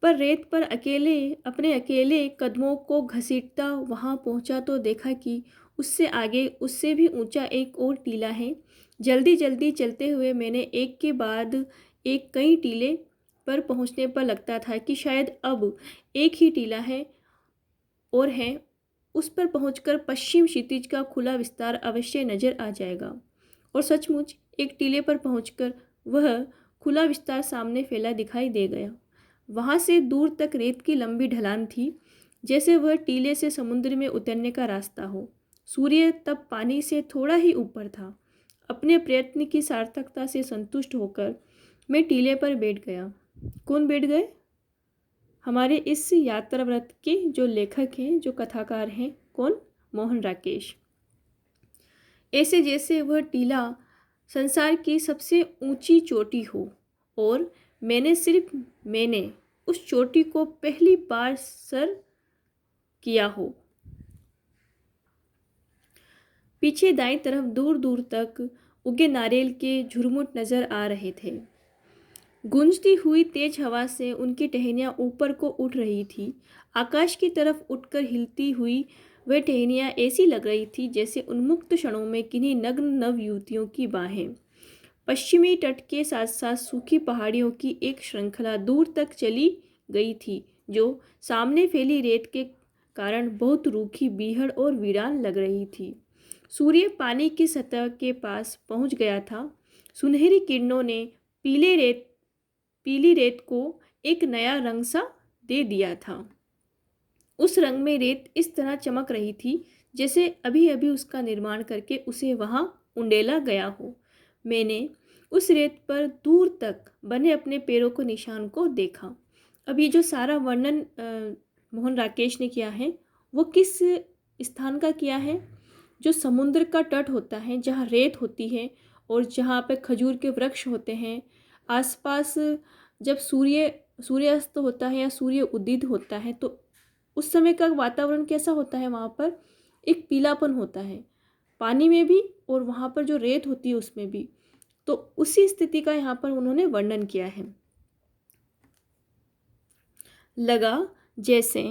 पर रेत पर अपने अकेले कदमों को घसीटता वहां पहुंचा तो देखा कि उससे आगे उससे भी ऊंचा एक और टीला है। जल्दी जल्दी चलते हुए मैंने एक के बाद एक कई टीले पर पहुंचने पर लगता था कि शायद अब एक ही टीला है और है। उस पर पहुंचकर पश्चिम क्षितिज का खुला विस्तार अवश्य नजर आ जाएगा। और सचमुच एक टीले पर पहुंचकर वह खुला विस्तार सामने फैला दिखाई दे गया। वहां से दूर तक रेत की लंबी ढलान थी, जैसे वह टीले से समुद्र में उतरने का रास्ता हो। सूर्य तब पानी से थोड़ा ही ऊपर था। अपने प्रयत्न की सार्थकता से संतुष्ट होकर मैं टीले पर बैठ गया। कौन बैठ गए? हमारे इस यात्रा व्रत के जो लेखक हैं, जो कथाकार हैं, कौन? मोहन राकेश। ऐसे जैसे वह टीला संसार की सबसे ऊंची चोटी हो और मैंने उस चोटी को पहली बार सर किया हो। पीछे दाईं तरफ दूर दूर तक उगे नारियल के झुरमुट नजर आ रहे थे। गूंजती हुई तेज हवा से उनकी टहनियाँ ऊपर को उठ रही थी। आकाश की तरफ उठकर हिलती हुई वह टहनियाँ ऐसी लग रही थी जैसे उन्मुक्त क्षणों में किन्हीं नग्न नव युवतियों की बाहें। पश्चिमी तट के साथ साथ सूखी पहाड़ियों की एक श्रृंखला दूर तक चली गई थी, जो सामने फैली रेत के कारण बहुत रूखी, बीहड़ और वीरान लग रही थी। सूर्य पानी की सतह के पास पहुंच गया था। सुनहरी किरणों ने पीली रेत को एक नया रंग सा दे दिया था। उस रंग में रेत इस तरह चमक रही थी जैसे अभी अभी उसका निर्माण करके उसे वहां उंडेला गया हो। मैंने उस रेत पर दूर तक बने अपने पैरों को निशान को देखा। अब ये जो सारा वर्णन मोहन राकेश ने किया है, वो किस स्थान का किया है? जो समुद्र का तट होता है, जहाँ रेत होती है और जहाँ पे खजूर के वृक्ष होते हैं आसपास। जब सूर्यास्त होता है या सूर्य उदित होता है तो उस समय का वातावरण कैसा होता है? वहाँ पर एक पीलापन होता है, पानी में भी और वहाँ पर जो रेत होती है उसमें भी। तो उसी स्थिति का यहाँ पर उन्होंने वर्णन किया है। लगा जैसे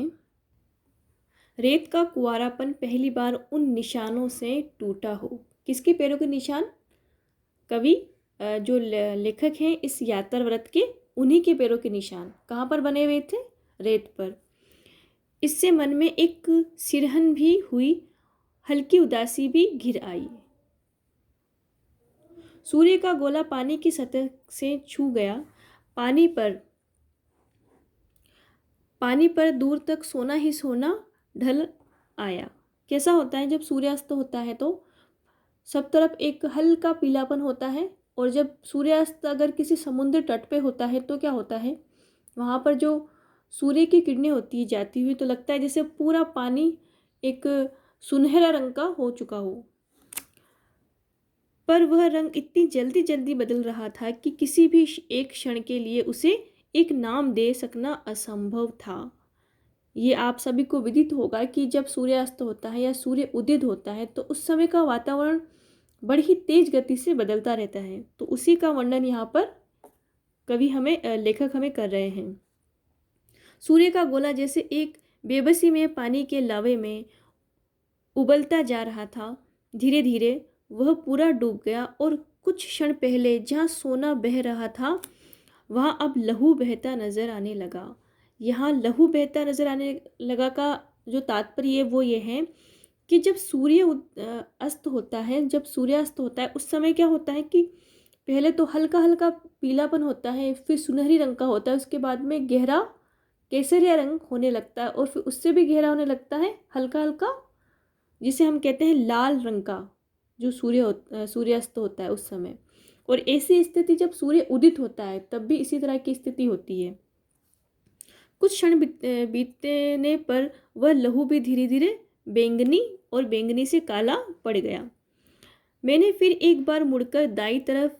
रेत का कुंवारापन पहली बार उन निशानों से टूटा हो। किसके पैरों के निशान? कवि जो लेखक हैं इस यात्रा व्रत के, उन्हीं के पैरों के निशान कहाँ पर बने हुए थे? रेत पर। इससे मन में एक सिरहन भी हुई, हल्की उदासी भी घिर आई। सूर्य का गोला पानी की सतह से छू गया। पानी पर दूर तक सोना ही सोना ढल आया। कैसा होता है जब सूर्यास्त होता है तो सब तरफ एक हल्का पीलापन होता है, और जब सूर्यास्त अगर किसी समुद्र तट पे होता है तो क्या होता है, वहाँ पर जो सूर्य की किरणें होती है जाती हुई, तो लगता है जैसे पूरा पानी एक सुनहरा रंग का हो चुका हो। पर वह रंग इतनी जल्दी जल्दी बदल रहा था कि किसी भी एक क्षण के लिए उसे एक नाम दे सकना असंभव था। ये आप सभी को विदित होगा कि जब सूर्यास्त होता है या सूर्य उदित होता है तो उस समय का वातावरण बड़ी ही तेज गति से बदलता रहता है। तो उसी का वर्णन यहाँ पर लेखक हमें कर रहे हैं। सूर्य का गोला जैसे एक बेबसी में पानी के लावे में उबलता जा रहा था। धीरे धीरे वह पूरा डूब गया और कुछ क्षण पहले जहाँ सोना बह रहा था वहाँ अब लहू बहता नजर आने लगा। यहाँ लहू बहता नजर आने लगा का जो तात्पर्य है वो ये है कि जब अस्त होता है, जब सूर्यास्त होता है उस समय क्या होता है कि पहले तो हल्का हल्का पीलापन होता है, फिर सुनहरी रंग का होता है, उसके बाद में गहरा केसरिया रंग होने लगता है और फिर उससे भी गहरा होने लगता है हल्का हल्का, जिसे हम कहते हैं लाल रंग का, जो सूर्यास्त होता है उस समय। और ऐसी स्थिति जब सूर्य उदित होता है तब भी इसी तरह की स्थिति होती है। कुछ क्षण बीतने पर वह लहू भी धीरे धीरे बैंगनी से काला पड़ गया। मैंने फिर एक बार मुड़कर दाईं तरफ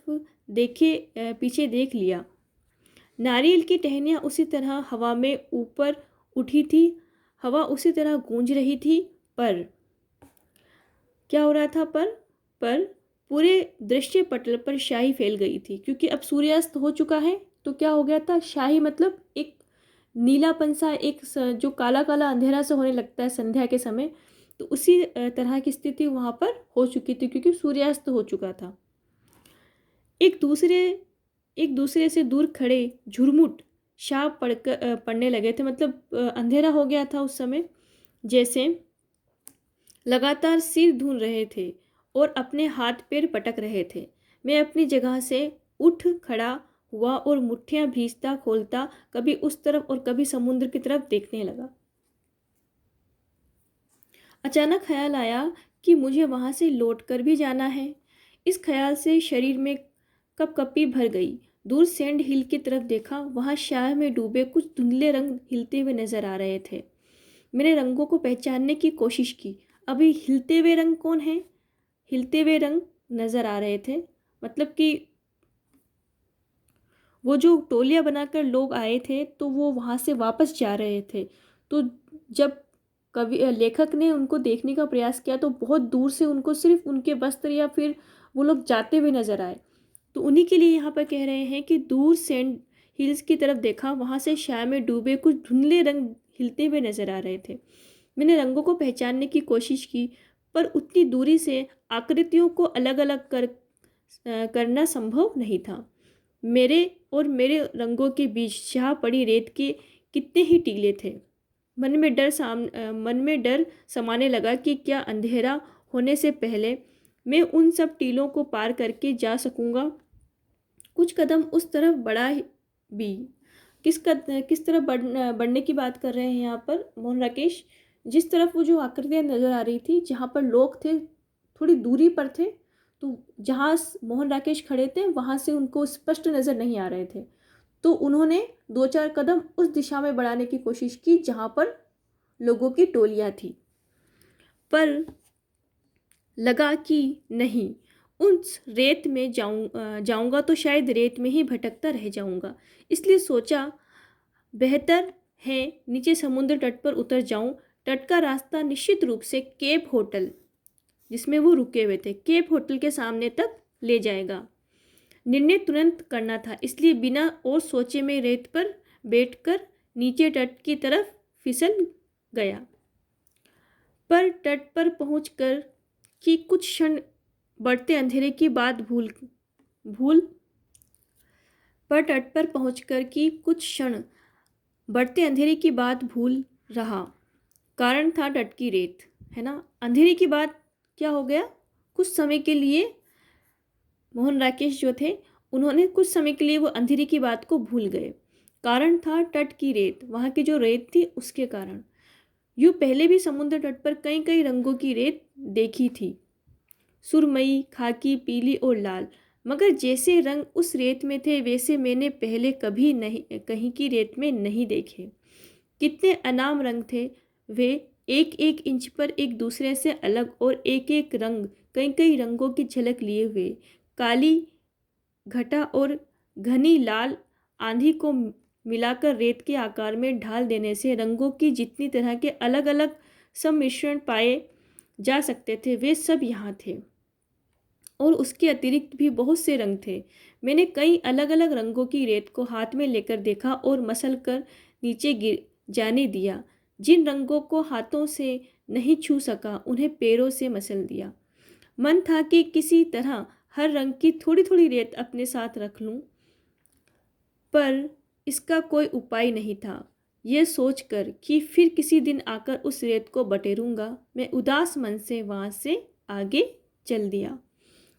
पीछे देख लिया। नारियल की टहनियाँ उसी तरह हवा में ऊपर उठी थी, हवा उसी तरह गूंज रही थी। पर क्या हो रहा था? पर पूरे दृश्य पटल पर स्याही फैल गई थी, क्योंकि अब सूर्यास्त हो चुका है। तो क्या हो गया था? स्याही मतलब एक नीलापन सा जो काला काला अंधेरा सा होने लगता है संध्या के समय, तो उसी तरह की स्थिति वहाँ पर हो चुकी थी, क्योंकि सूर्यास्त हो चुका था। एक दूसरे एक दूसरे से दूर खड़े झुरमुट शाप पड़ने लगे थे, मतलब अंधेरा हो गया था उस समय, जैसे लगातार सिर धुन रहे थे और अपने हाथ पैर पटक रहे थे। मैं अपनी जगह से उठ खड़ा हुआ और मुट्ठियां भींचता खोलता कभी उस तरफ और कभी समुद्र की तरफ देखने लगा। अचानक ख्याल आया कि मुझे वहां से लौटकर भी जाना है। इस ख्याल से शरीर में कपकपी भर गई। दूर सैंड हिल की तरफ देखा, वहां शाह में डूबे कुछ धुंधले रंग हिलते हुए नजर आ रहे थे। मैंने रंगों को पहचानने की कोशिश की। अभी हिलते हुए रंग कौन है? हिलते हुए रंग नजर आ रहे थे, मतलब कि वो जो टोलियां बनाकर लोग आए थे तो वो वहां से वापस जा रहे थे। तो जब लेखक ने उनको देखने का प्रयास किया तो बहुत दूर से उनको सिर्फ उनके वस्त्र या फिर वो लोग जाते हुए नजर आए। तो उन्हीं के लिए यहाँ पर कह रहे हैं कि दूर सेंट हिल्स की तरफ देखा, वहां से शाय में डूबे कुछ धुंधले रंग हिलते हुए नजर आ रहे थे। मैंने रंगों को पहचानने की कोशिश की, पर उतनी दूरी से आकृतियों को अलग अलग करना संभव नहीं था। मेरे और मेरे रंगों के बीच शाह पड़ी रेत के कितने ही टीले थे। मन में डर समाने लगा कि क्या अंधेरा होने से पहले मैं उन सब टीलों को पार करके जा सकूंगा। कुछ कदम उस तरफ बढ़ा भी। किस तरफ बढ़ने की बात कर रहे हैं यहाँ पर मोहन राकेश? जिस तरफ वो जो आकृतियाँ नजर आ रही थी, जहाँ पर लोग थे थोड़ी दूरी पर थे, तो जहाँ मोहन राकेश खड़े थे वहाँ से उनको स्पष्ट नजर नहीं आ रहे थे। तो उन्होंने दो चार कदम उस दिशा में बढ़ाने की कोशिश की जहाँ पर लोगों की टोलियाँ थी, पर लगा कि नहीं, उस रेत में जाऊंगा तो शायद रेत में ही भटकता रह जाऊंगा। इसलिए सोचा बेहतर है नीचे समुद्र तट पर उतर जाऊं। तट का रास्ता निश्चित रूप से केप होटल, जिसमें वो रुके हुए थे, केप होटल के सामने तक ले जाएगा। निर्णय तुरंत करना था, इसलिए बिना और सोचे में रेत पर बैठकर नीचे तट की तरफ फिसल गया। पर तट पर पहुंचकर कि कुछ क्षण बढ़ते अंधेरे की बात भूल भूल पर तट पर पहुंचकर कि कुछ क्षण बढ़ते अंधेरे की बात भूल रहा। कारण था तट की रेत, है ना। अंधेरे की बात क्या हो गया? कुछ समय के लिए मोहन राकेश जो थे, उन्होंने कुछ समय के लिए वो अंधेरे की बात को भूल गए। कारण था तट की रेत, वहाँ की जो रेत थी उसके कारण। यूँ पहले भी समुद्र तट पर कई कई रंगों की रेत देखी थी, सुरमई, खाकी, पीली और लाल, मगर जैसे रंग उस रेत में थे वैसे मैंने पहले कभी नहीं कहीं की रेत में नहीं देखे। कितने अनाम रंग थे वे, एक एक इंच पर एक दूसरे से अलग, और एक एक रंग कई कई रंगों की झलक लिए हुए। काली घटा और घनी लाल आंधी को मिलाकर रेत के आकार में ढाल देने से रंगों की जितनी तरह के अलग अलग सम्मिश्रण पाए जा सकते थे वे सब यहाँ थे, और उसके अतिरिक्त भी बहुत से रंग थे। मैंने कई अलग अलग रंगों की रेत को हाथ में लेकर देखा और मसल कर नीचे गिर जाने दिया। जिन रंगों को हाथों से नहीं छू सका उन्हें पैरों से मसल दिया। मन था कि किसी तरह हर रंग की थोड़ी थोड़ी रेत अपने साथ रख लूं, पर इसका कोई उपाय नहीं था। यह सोचकर कि फिर किसी दिन आकर उस रेत को बटेरूंगा, मैं उदास मन से वहाँ से आगे चल दिया।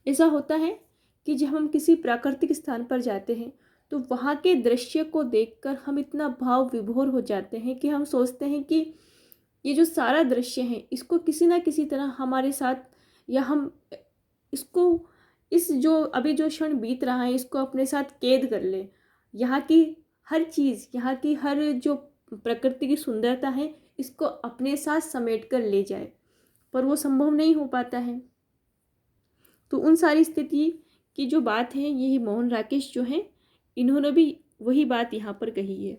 ऐसा होता है कि जब हम किसी प्राकृतिक स्थान पर जाते हैं तो वहाँ के दृश्य को देखकर हम इतना भाव विभोर हो जाते हैं कि हम सोचते हैं कि ये जो सारा दृश्य है इसको किसी ना किसी तरह हमारे साथ, या हम इसको, इस जो अभी जो क्षण बीत रहा है इसको अपने साथ कैद कर ले। यहाँ की हर चीज़, यहाँ की हर जो प्रकृति की सुंदरता है इसको अपने साथ समेट कर ले जाए, पर वो संभव नहीं हो पाता है। तो उन सारी स्थिति की जो बात है, यही मोहन राकेश जो हैं इन्होंने भी वही बात यहाँ पर कही है।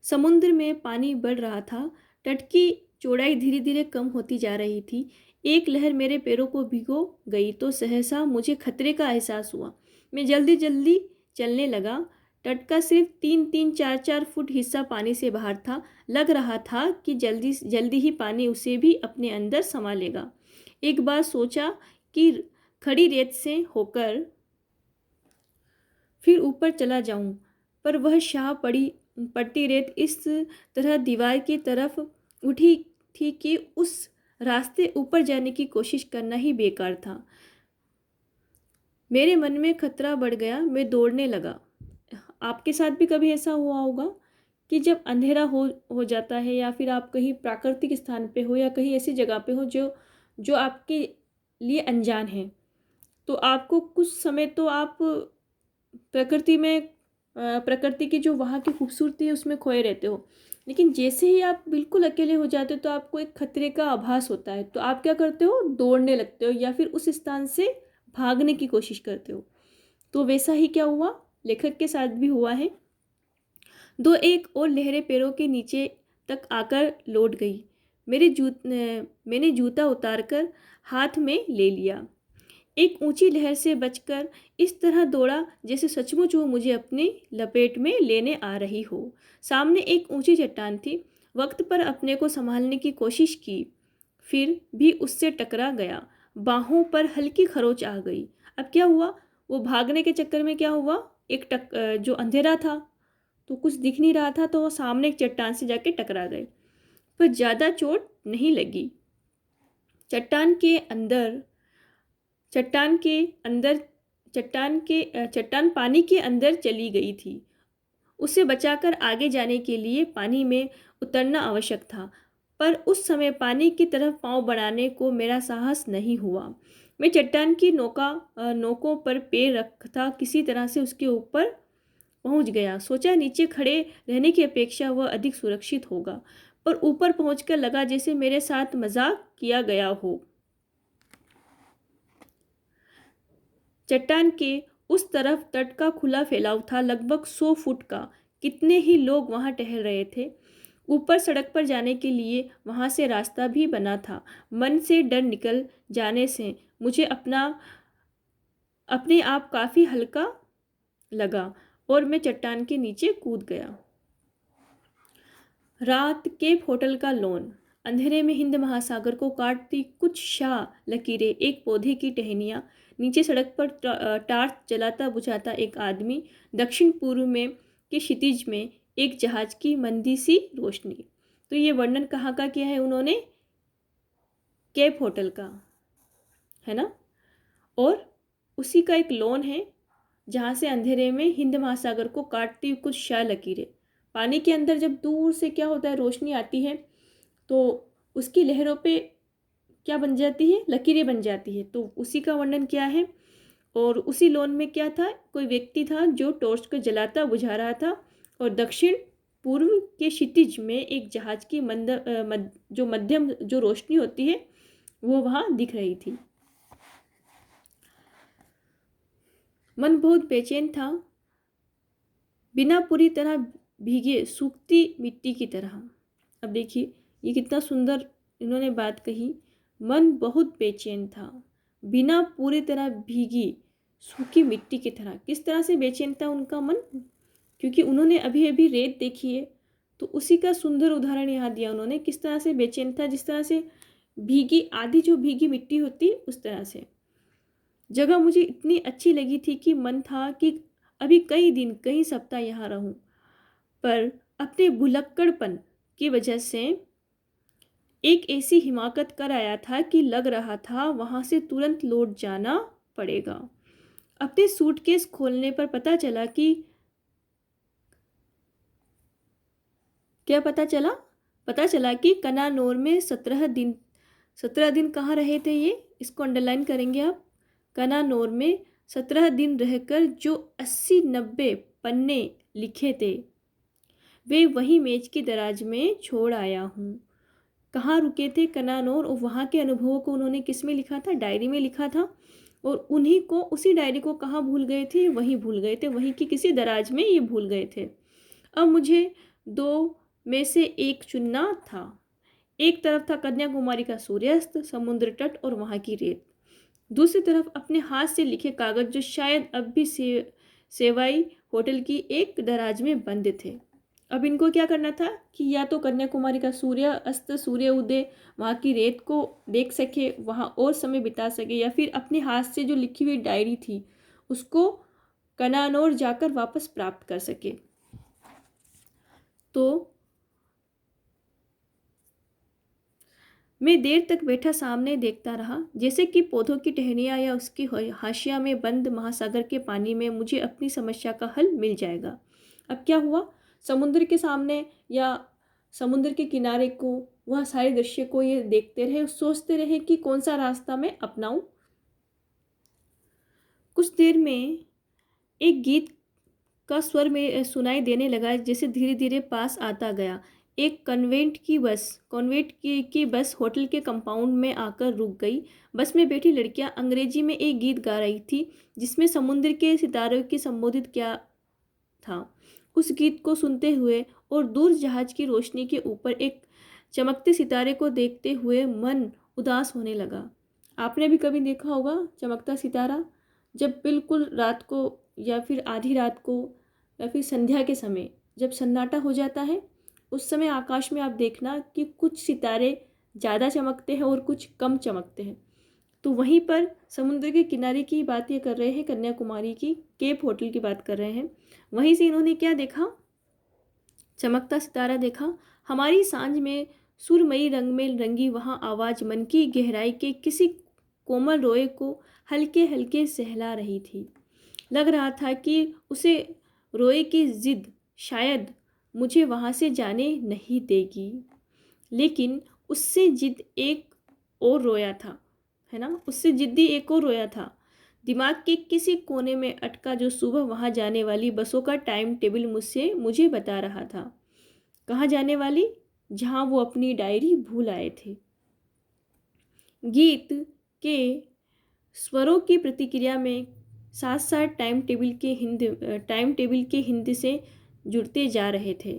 समुद्र में पानी बढ़ रहा था, तट की चौड़ाई धीरे धीरे कम होती जा रही थी। एक लहर मेरे पैरों को भिगो गई तो सहसा मुझे खतरे का एहसास हुआ। मैं जल्दी जल्दी चलने लगा। तट का सिर्फ 3-3, 4-4 फुट हिस्सा पानी से बाहर था। लग रहा था कि जल्दी जल्दी ही पानी उसे भी अपने अंदर समा लेगा। एक बार सोचा कि खड़ी रेत से होकर फिर ऊपर चला जाऊं, पर वह शाह पड़ती रेत इस तरह दीवार की तरफ उठी थी कि उस रास्ते ऊपर जाने की कोशिश करना ही बेकार था। मेरे मन में खतरा बढ़ गया। मैं दौड़ने लगा। आपके साथ भी कभी ऐसा हुआ होगा कि जब अंधेरा हो जाता है, या फिर आप कहीं प्राकृतिक स्थान पे हो या कहीं ऐसी जगह पे हो जो जो आपके लिए अनजान है, तो आपको कुछ समय तो आप प्रकृति की जो वहाँ की खूबसूरती है उसमें खोए रहते हो। लेकिन जैसे ही आप बिल्कुल अकेले हो जाते हो तो आपको एक खतरे का आभास होता है, तो आप क्या करते हो? दौड़ने लगते हो या फिर उस स्थान से भागने की कोशिश करते हो। तो वैसा ही क्या हुआ, लेखक के साथ भी हुआ है। दो एक और लहरें पैरों के नीचे तक आकर लौट गई। मैंने जूता उतारकर हाथ में ले लिया। एक ऊंची लहर से बचकर इस तरह दौड़ा जैसे सचमुच वो मुझे अपनी लपेट में लेने आ रही हो। सामने एक ऊंची चट्टान थी। वक्त पर अपने को संभालने की कोशिश की, फिर भी उससे टकरा गया। बाहों पर हल्की खरोंच आ गई। अब क्या हुआ? वो भागने के चक्कर में क्या हुआ, जो अंधेरा था तो कुछ दिख नहीं रहा था, तो वो सामने एक चट्टान से जाके टकरा गए, पर ज़्यादा चोट नहीं लगी। चट्टान के अंदर चट्टान के अंदर चट्टान पानी के अंदर चली गई थी। उसे बचाकर आगे जाने के लिए पानी में उतरना आवश्यक था, पर उस समय पानी की तरफ पांव बढ़ाने को मेरा साहस नहीं हुआ। मैं चट्टान की नोकों पर पैर रखता किसी तरह से उसके ऊपर पहुंच गया। सोचा नीचे खड़े रहने की अपेक्षा वह अधिक सुरक्षित होगा, पर ऊपर पहुंचकर लगा जैसे मेरे साथ मजाक किया गया हो। चट्टान के उस तरफ तट का खुला फैलाव था, लगभग 100 फुट का। कितने ही लोग वहां टहल रहे थे। ऊपर सड़क पर जाने के लिए वहां से रास्ता भी बना था। मन से डर निकल जाने से मुझे अपने आप काफी हल्का लगा और मैं चट्टान के नीचे कूद गया। रात केप होटल का लॉन। अंधेरे में हिंद महासागर को काटती कुछ शाह लकीरें, एक पौधे की टहनियाँ, नीचे सड़क पर टार्च जलाता बुझाता एक आदमी, दक्षिण पूर्व में के क्षितिज में एक जहाज की मंदी सी रोशनी। तो ये वर्णन कहाँ का किया है उन्होंने? केप होटल का, है ना। और उसी का एक लॉन है जहाँ से अंधेरे में हिंद महासागर को काटती कुछ शाह लकीरें। पानी के अंदर जब दूर से क्या होता है, रोशनी आती है तो उसकी लहरों पे क्या बन जाती है? लकीरें बन जाती है। तो उसी का वर्णन किया है। और उसी लॉन में क्या था, कोई व्यक्ति था जो टॉर्च को जलाता बुझा रहा था, और दक्षिण पूर्व के क्षितिज में एक जहाज की जो मध्यम जो रोशनी होती है वो वहाँ दिख रही थी। मन बहुत बेचैन था, बिना पूरी तरह भीगे सूखती मिट्टी की तरह। अब देखिए ये कितना सुंदर इन्होंने बात कही। मन बहुत बेचैन था, बिना पूरी तरह भीगी सूखी मिट्टी की तरह। किस तरह से बेचैन था उनका मन? क्योंकि उन्होंने अभी अभी रेत देखी है, तो उसी का सुंदर उदाहरण यहाँ दिया उन्होंने। किस तरह से बेचैन था? जिस तरह से भीगी आधी जो भीगी मिट्टी होती उस तरह से। जगह मुझे इतनी अच्छी लगी थी कि मन था कि अभी कई दिन कई सप्ताह यहाँ रहूं, पर अपने भुलक्कड़पन की वजह से एक ऐसी हिमाकत कर आया था कि लग रहा था वहां से तुरंत लौट जाना पड़ेगा। अपने सूटकेस खोलने पर पता चला कि कनानौर में 17 दिन कहाँ रहे थे ये, इसको अंडरलाइन करेंगे आप। कनानौर में 17 दिन रहकर जो 80-90 पन्ने लिखे थे वे वही मेज की दराज में छोड़ आया हूँ। कहाँ रुके थे? कनानौर। और वहाँ के अनुभवों को उन्होंने किस में लिखा था? डायरी में लिखा था। और उन्हीं को, उसी डायरी को कहाँ भूल गए थे? वहीं भूल गए थे, वहीं की किसी दराज में ये भूल गए थे। अब मुझे दो में से एक चुनना था। एक तरफ था कन्याकुमारी का सूर्यास्त, समुद्र तट और वहाँ की रेत। दूसरी तरफ अपने हाथ से लिखे कागज जो शायद अब भी सेवाई होटल की एक दराज में बंद थे। अब इनको क्या करना था कि या तो कन्याकुमारी का सूर्य अस्त, सूर्य उदय, वहाँ की रेत को देख सके, वहाँ और समय बिता सके, या फिर अपने हाथ से जो लिखी हुई डायरी थी उसको कनानौर जाकर वापस प्राप्त कर सके। तो मैं देर तक बैठा सामने देखता रहा, जैसे कि पौधों की टहनियाँ या उसकी हाशिया में बंद महासागर के पानी में मुझे अपनी समस्या का हल मिल जाएगा। अब क्या हुआ, समुद्र के सामने या समुद्र के किनारे को, वह सारे दृश्य को ये देखते रहे, सोचते रहे कि कौन सा रास्ता मैं अपनाऊं। कुछ देर में एक गीत का स्वर में सुनाई देने लगा, जैसे धीरे धीरे पास आता गया। एक कॉन्वेंट की बस होटल के कंपाउंड में आकर रुक गई। बस में बैठी लड़कियां अंग्रेजी में एक गीत गा रही थी जिसमें समुद्र के सितारों की संबोधित किया था। उस गीत को सुनते हुए और दूर जहाज की रोशनी के ऊपर एक चमकते सितारे को देखते हुए मन उदास होने लगा। आपने भी कभी देखा होगा चमकता सितारा, जब बिल्कुल रात को या फिर आधी रात को या फिर संध्या के समय जब सन्नाटा हो जाता है, उस समय आकाश में आप देखना कि कुछ सितारे ज़्यादा चमकते हैं और कुछ कम चमकते हैं। तो वहीं पर समुद्र के किनारे की बात ये कर रहे हैं, कन्याकुमारी की केप होटल की बात कर रहे हैं। वहीं से इन्होंने क्या देखा, चमकता सितारा देखा। हमारी सांझ में सुरमई रंग में रंगी वहाँ आवाज़ मन की गहराई के किसी कोमल रोए को हल्के हल्के सहला रही थी। लग रहा था कि उसे रोए की जिद शायद मुझे वहाँ से जाने नहीं देगी, लेकिन उससे जिद एक और रोया था, है ना, उससे जिद्दी एक और रोया था। दिमाग के किसी कोने में अटका जो सुबह वहाँ जाने वाली बसों का टाइम टेबल मुझे बता रहा था। कहाँ जाने वाली? जहाँ वो अपनी डायरी भूल आए थे। गीत के स्वरों की प्रतिक्रिया में साथ साथ टाइम टेबल के हिंद से जुड़ते जा रहे थे।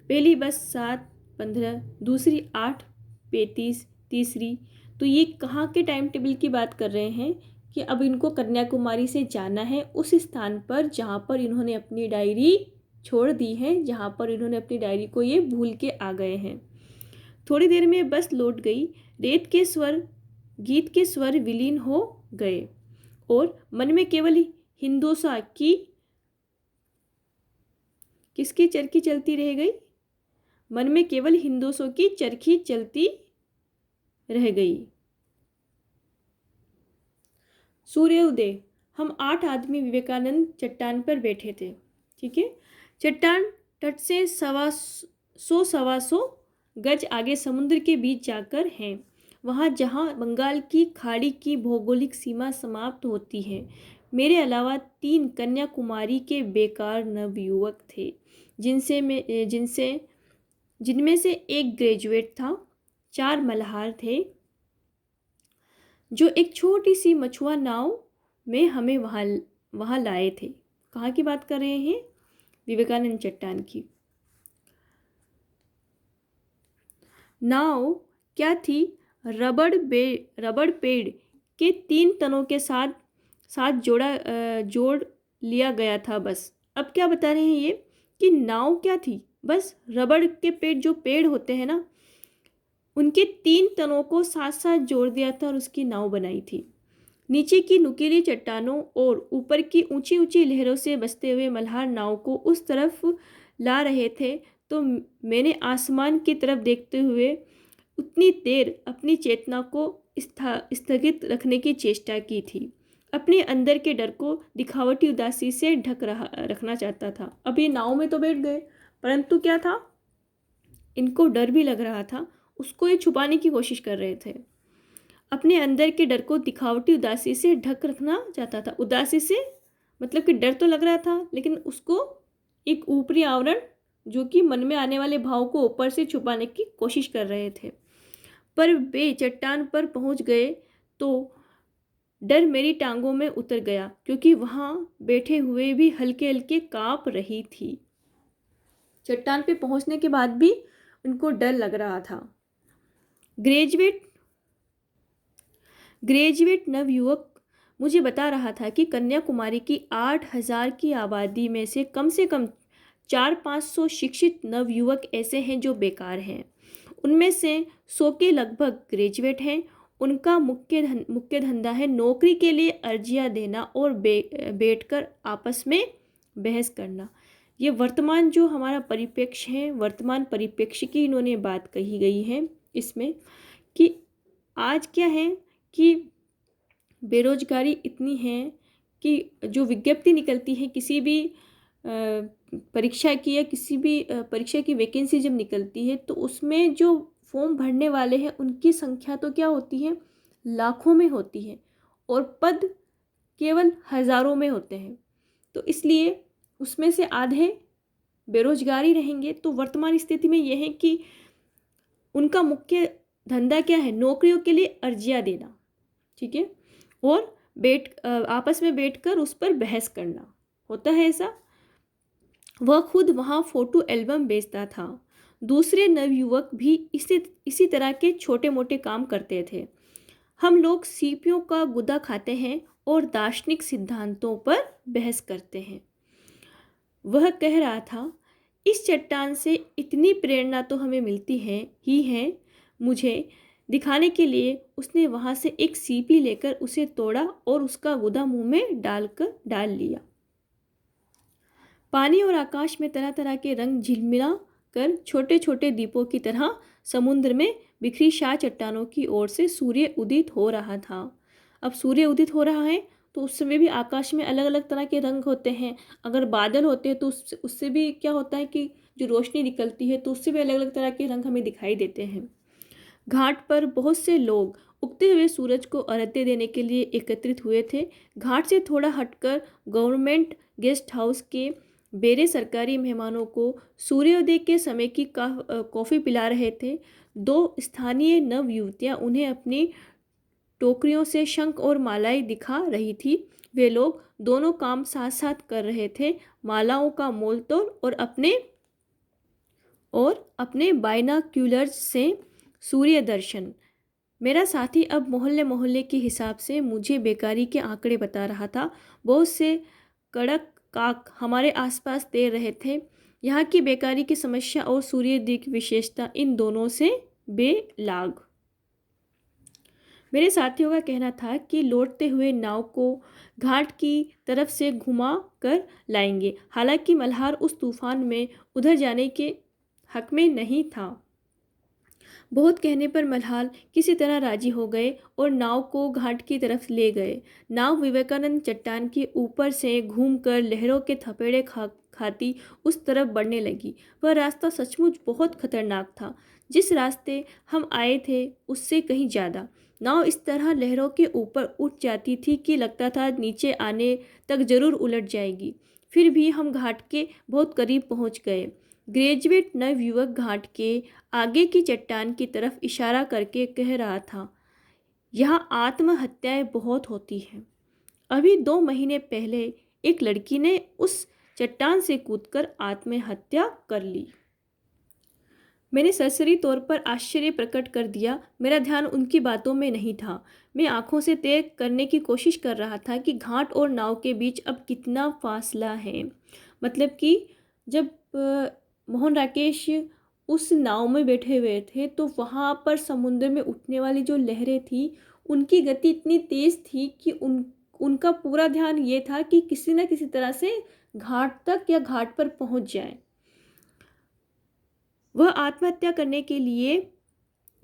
पहली बस 7:15, दूसरी 8:35, तीसरी। तो ये कहाँ के टाइम टेबल की बात कर रहे हैं कि अब इनको कन्याकुमारी से जाना है उस स्थान पर जहाँ पर इन्होंने अपनी डायरी छोड़ दी है, जहाँ पर इन्होंने अपनी डायरी को ये भूल के आ गए हैं। थोड़ी देर में बस लौट गई। गीत के स्वर विलीन हो गए और मन में केवल हिंदोसा की किसकी चरखी चलती रह गई? मन में केवल हिंदोसों की चरखी चलती रह गई। सूर्योदय। हम 8 आदमी विवेकानंद चट्टान पर बैठे थे। ठीक है, चट्टान तट से 125 गज आगे समुद्र के बीच जाकर हैं, वहाँ जहाँ बंगाल की खाड़ी की भौगोलिक सीमा समाप्त होती है। मेरे अलावा 3 कन्याकुमारी के बेकार नवयुवक थे, जिनमें से एक ग्रेजुएट था। 4 मल्हार थे जो एक छोटी सी मछुआ नाव में हमें वहाँ लाए थे। कहाँ की बात कर रहे हैं? विवेकानंद चट्टान की। नाव क्या थी? रबड़ पेड़ के 3 तनों के साथ जोड़ लिया गया था। बस अब क्या बता रहे हैं ये कि नाव क्या थी? बस रबड़ के पेड़ होते हैं ना, उनके 3 तनों को साथ साथ जोड़ दिया था और उसकी नाव बनाई थी। नीचे की नुकीली चट्टानों और ऊपर की ऊंची ऊंची लहरों से बसते हुए मल्हार नाव को उस तरफ ला रहे थे, तो मैंने आसमान की तरफ देखते हुए उतनी देर अपनी चेतना को स्थगित रखने की चेष्टा की थी। अपने अंदर के डर को दिखावटी उदासी से रखना चाहता था। अब ये नाव में तो बैठ गए, परंतु क्या था, इनको डर भी लग रहा था। उसको ये छुपाने की कोशिश कर रहे थे। अपने अंदर के डर को दिखावटी उदासी से ढक रखना चाहता था। उदासी से मतलब कि डर तो लग रहा था, लेकिन उसको एक ऊपरी आवरण जो कि मन में आने वाले भाव को ऊपर से छुपाने की कोशिश कर रहे थे। पर वे चट्टान पर पहुंच गए तो डर मेरी टांगों में उतर गया, क्योंकि वहां बैठे हुए भी हल्के हल्के कांप रही थी। चट्टान पे पहुंचने के बाद भी उनको डर लग रहा था। ग्रेजुएट नवयुवक मुझे बता रहा था कि कन्याकुमारी की 8,000 की आबादी में से कम 400-500 शिक्षित नवयुवक ऐसे हैं जो बेकार हैं। उनमें से 100 के लगभग ग्रेजुएट हैं। उनका मुख्य धंधा है नौकरी के लिए अर्जियां देना और बैठकर आपस में बहस करना। ये वर्तमान जो हमारा परिप्रेक्ष्य है, वर्तमान परिप्रेक्ष्य की इन्होंने बात कही गई है इसमें, कि आज क्या है कि बेरोजगारी इतनी है कि जो विज्ञप्ति निकलती है किसी भी परीक्षा की या किसी भी परीक्षा की वैकेंसी जब निकलती है तो उसमें जो फॉर्म भरने वाले हैं उनकी संख्या तो क्या होती है, लाखों में होती है, और पद केवल हज़ारों में होते हैं। तो इसलिए उसमें से आधे बेरोजगारी रहेंगे। तो वर्तमान स्थिति में यह है कि उनका मुख्य धंधा क्या है, नौकरियों के लिए अर्जियां देना, ठीक है, और आपस में बैठकर उस पर बहस करना होता है ऐसा। वह खुद वहाँ फोटो एल्बम बेचता था। दूसरे नवयुवक भी इसी तरह के छोटे मोटे काम करते थे। हम लोग सीपियों का गुदा खाते हैं और दार्शनिक सिद्धांतों पर बहस करते हैं। वह कह रहा था, इस चट्टान से इतनी प्रेरणा तो हमें मिलती है मुझे दिखाने के लिए उसने वहाँ से एक सीपी लेकर उसे तोड़ा और उसका गुदा मुंह में डाल लिया। पानी और आकाश में तरह तरह के रंग झिलमिला कर छोटे छोटे दीपों की तरह समुद्र में बिखरी शाह चट्टानों की ओर से सूर्य उदित हो रहा था। अब सूर्य उदित हो रहा है तो उस समय भी आकाश में अलग अलग तरह के रंग होते हैं। अगर बादल होते हैं तो उससे भी क्या होता है कि जो रोशनी निकलती है तो उससे भी अलग अलग तरह के रंग हमें दिखाई देते हैं। घाट पर बहुत से लोग उगते हुए सूरज को अर्घ्य देने के लिए एकत्रित हुए थे। घाट से थोड़ा हटकर गवर्नमेंट गेस्ट हाउस के बेरे सरकारी मेहमानों को सूर्योदय के समय की कॉफ़ी पिला रहे थे। 2 स्थानीय नव युवतियाँ उन्हें अपनी टोकरियों से शंख और मालाएं दिखा रही थी। वे लोग दोनों काम साथ साथ कर रहे थे, मालाओं का मोल तोल और अपने बाइनाक्यूलर्स से सूर्य दर्शन। मेरा साथी अब मोहल्ले मोहल्ले के हिसाब से मुझे बेकारी के आंकड़े बता रहा था। बहुत से कड़क काक हमारे आसपास तैर रहे थे। यहाँ की बेकारी की समस्या और सूर्योदय की विशेषता इन दोनों से बेलाग। मेरे साथियों का कहना था कि लौटते हुए नाव को घाट की तरफ से घुमा कर लाएंगे। हालांकि मल्हार उस तूफान में उधर जाने के हक में नहीं था। बहुत कहने पर मल्हार किसी तरह राजी हो गए और नाव को घाट की तरफ ले गए। नाव विवेकानंद चट्टान के ऊपर से घूमकर लहरों के थपेड़े खाती उस तरफ बढ़ने लगी। वह रास्ता सचमुच बहुत खतरनाक था। जिस रास्ते हम आए थे उससे कहीं ज़्यादा। नाव इस तरह लहरों के ऊपर उठ जाती थी कि लगता था नीचे आने तक जरूर उलट जाएगी। फिर भी हम घाट के बहुत करीब पहुंच गए। ग्रेजुएट नवयुवक घाट के आगे की चट्टान की तरफ इशारा करके कह रहा था, यहाँ आत्महत्याएं बहुत होती हैं। अभी 2 महीने पहले एक लड़की ने उस चट्टान से कूदकर आत्महत्या कर ली। मैंने सरसरी तौर पर आश्चर्य प्रकट कर दिया। मेरा ध्यान उनकी बातों में नहीं था। मैं आंखों से तय करने की कोशिश कर रहा था कि घाट और नाव के बीच अब कितना फासला है। मतलब कि जब मोहन राकेश उस नाव में बैठे हुए थे तो वहाँ पर समुद्र में उठने वाली जो लहरें थी उनकी गति इतनी तेज़ थी कि उनका पूरा ध्यान ये था कि किसी न किसी तरह से घाट तक या घाट पर पहुँच जाए। वह आत्महत्या करने के लिए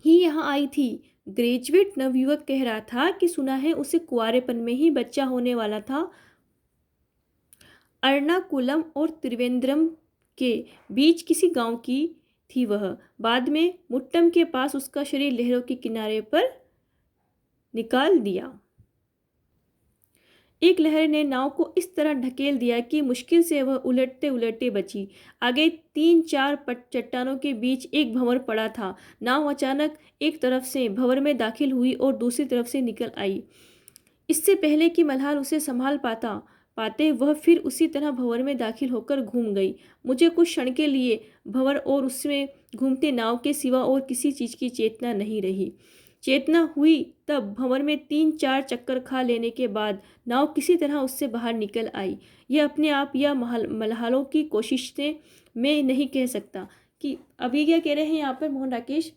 ही यहाँ आई थी। ग्रेजुएट नवयुवक कह रहा था कि सुना है उसे कुंवारेपन में ही बच्चा होने वाला था। अर्नाकुलम और त्रिवेंद्रम के बीच किसी गांव की थी वह। बाद में मुट्टम के पास उसका शरीर लहरों के किनारे पर निकाल दिया। एक लहर ने नाव को इस तरह ढकेल दिया कि मुश्किल से वह उलटते उलटते बची। आगे 3-4 चट्टानों के बीच एक भंवर पड़ा था। नाव अचानक एक तरफ से भंवर में दाखिल हुई और दूसरी तरफ से निकल आई। इससे पहले कि मल्हार उसे संभाल पाते वह फिर उसी तरह भंवर में दाखिल होकर घूम गई। मुझे कुछ क्षण के लिए भंवर और उसमें घूमते नाव के सिवा और किसी चीज़ की चेतना नहीं रही। चेतना हुई तब भंवर में 3-4 चक्कर खा लेने के बाद नाव किसी तरह उससे बाहर निकल आई। यह अपने आप या मल्हालों की कोशिश से मैं नहीं कह सकता कि अब ये क्या कह रहे हैं यहाँ पर मोहन राकेश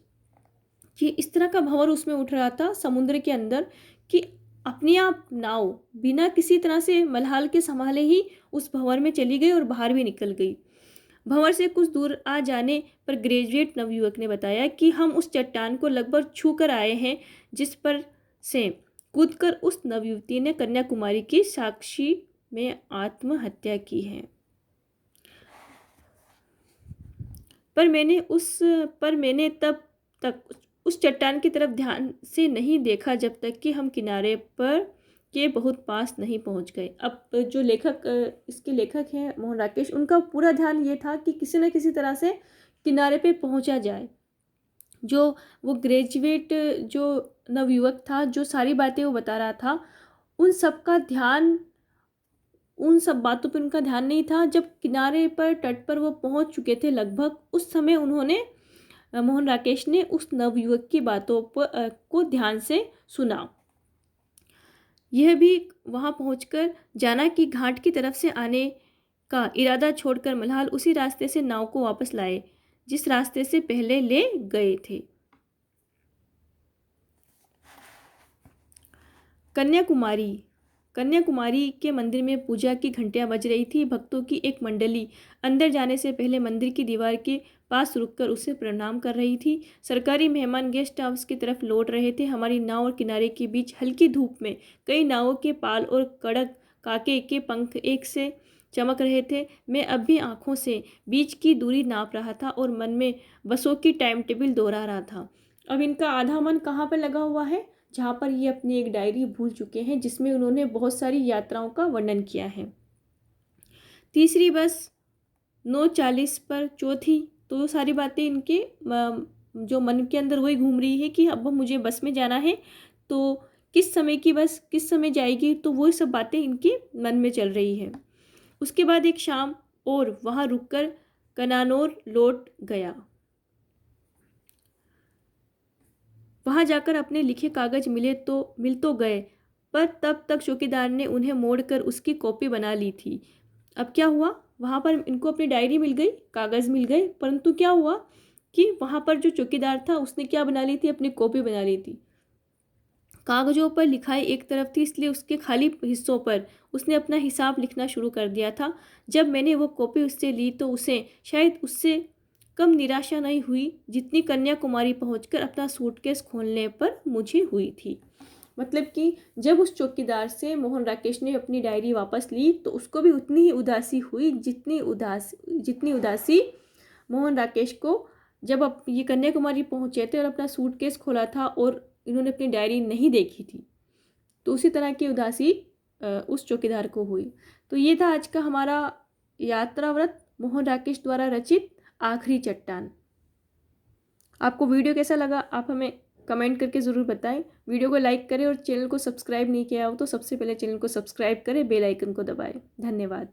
कि इस तरह का भंवर उसमें उठ रहा था समुद्र के अंदर कि अपने आप नाव बिना किसी तरह से मल्हाल के संभाले ही उस भंवर में चली गई और बाहर भी निकल गई। भंवर से कुछ दूर आ जाने पर ग्रेजुएट नवयुवक ने बताया कि हम उस चट्टान को लगभग छू कर आए हैं जिस पर से कूदकर उस नवयुवती ने कन्याकुमारी की साक्षी में आत्महत्या की है। पर मैंने तब तक उस चट्टान की तरफ ध्यान से नहीं देखा जब तक कि हम किनारे पर के बहुत पास नहीं पहुंच गए। अब जो इसके लेखक हैं मोहन राकेश, उनका पूरा ध्यान ये था कि किसी न किसी तरह से किनारे पे पहुंचा जाए। जो वो ग्रेजुएट जो नवयुवक था, जो सारी बातें वो बता रहा था, उन सब बातों पर उनका ध्यान नहीं था। जब किनारे पर तट पर वो पहुंच चुके थे लगभग, उस समय मोहन राकेश ने उस नवयुवक की बातों को ध्यान से सुना। यह भी वहां पहुंचकर जाना कि घाट की तरफ से आने का इरादा छोड़कर मल्हाल उसी रास्ते से नाव को वापस लाए जिस रास्ते से पहले ले गए थे। कन्याकुमारी के मंदिर में पूजा की घंटियां बज रही थी। भक्तों की एक मंडली अंदर जाने से पहले मंदिर की दीवार के पास रुककर उसे प्रणाम कर रही थी। सरकारी मेहमान गेस्ट हाउस की तरफ लौट रहे थे। हमारी नाव और किनारे के बीच हल्की धूप में कई नावों के पाल और कड़क काके के पंख एक से चमक रहे थे। मैं अब भी आंखों से बीच की दूरी नाप रहा था और मन में बसों की टाइम टेबल दोहरा रहा था। अब इनका आधा मन कहाँ पर लगा हुआ है, जहाँ पर ये अपनी एक डायरी भूल चुके हैं जिसमें उन्होंने बहुत सारी यात्राओं का वर्णन किया है। तीसरी बस 9:40 पर, चौथी, तो सारी बातें इनके जो मन के अंदर वही घूम रही है कि अब मुझे बस में जाना है, तो किस समय की बस किस समय जाएगी, तो वो सब बातें इनके मन में चल रही है। उसके बाद एक शाम और वहाँ रुककर कनानौर लौट गया। वहां जाकर अपने लिखे कागज मिल तो गए, पर तब तक चौकीदार ने उन्हें मोड़कर उसकी कॉपी बना ली थी। अब क्या हुआ, वहां पर इनको अपनी डायरी मिल गई, कागज मिल गए, परंतु क्या हुआ कि वहां पर जो चौकीदार था उसने क्या बना ली थी, अपनी कॉपी बना ली थी। कागजों पर लिखाई एक तरफ थी, इसलिए उसके खाली हिस्सों पर उसने अपना हिसाब लिखना शुरू कर दिया था। जब मैंने वो कॉपी उससे ली तो उसे शायद उससे कम निराशा नहीं हुई जितनी कन्याकुमारी पहुंचकर अपना सूटकेस खोलने पर मुझे हुई थी। मतलब कि जब उस चौकीदार से मोहन राकेश ने अपनी डायरी वापस ली तो उसको भी उतनी ही उदासी हुई जितनी उदासी मोहन राकेश को जब अब ये कन्याकुमारी पहुंचे थे और अपना सूटकेस खोला था और इन्होंने अपनी डायरी नहीं देखी थी, तो उसी तरह की उदासी उस चौकीदार को हुई। तो ये था आज का हमारा यात्राव्रत मोहन राकेश द्वारा रचित आखिरी चट्टान। आपको वीडियो कैसा लगा आप हमें कमेंट करके ज़रूर बताएं। वीडियो को लाइक करें और चैनल को सब्सक्राइब नहीं किया हो तो सबसे पहले चैनल को सब्सक्राइब करें, बेल आइकन को दबाएं। धन्यवाद।